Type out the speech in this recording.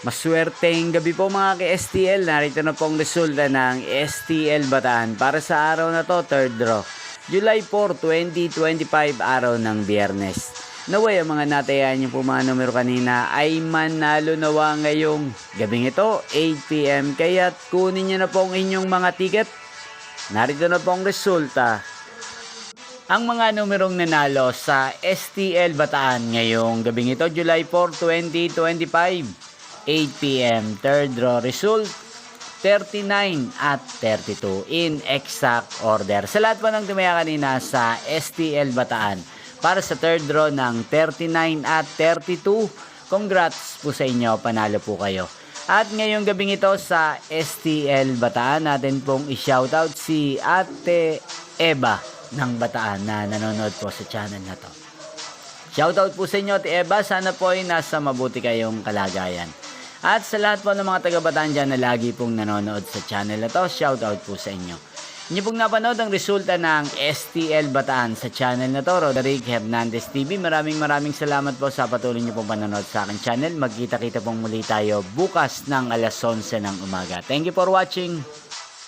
Maswerteng gabi po mga ka-STL. Narito na pong resulta ng STL Bataan para sa araw na to, third draw. July 4, 2025, araw ng Biyernes. Naway ang mga natayan yung po mga numero kanina ay manalo nawa ngayong gabing ito, 8pm. Kaya't kunin nyo na po ang inyong mga ticket. Narito na pong resulta. Ang mga numerong nanalo sa STL Bataan ngayong gabing ito, July 4, 2025. 8pm, third draw result 39 at 32 in exact order. Sa lahat po ng tumaya kanina sa STL Bataan para sa third draw ng 39 at 32, congrats po sa inyo, panalo po kayo. At ngayong gabing ito sa STL Bataan, natin pong i-shoutout si Ate Eva ng Bataan na nanonood po sa channel na to. Shoutout po sa inyo, Ate Eva, sana po ay nasa mabuti kayong kalagayan. At sa lahat po ng mga taga-Bataan dyan na lagi pong nanonood sa channel na to, shoutout po sa inyo. Inyo pong napanood ang resulta ng STL Bataan sa channel na to, Roderick Hernandez TV. Maraming salamat po sa patuloy nyo pong panonood sa aking channel. Magkita-kita pong muli tayo bukas ng alas 11 ng umaga. Thank you for watching.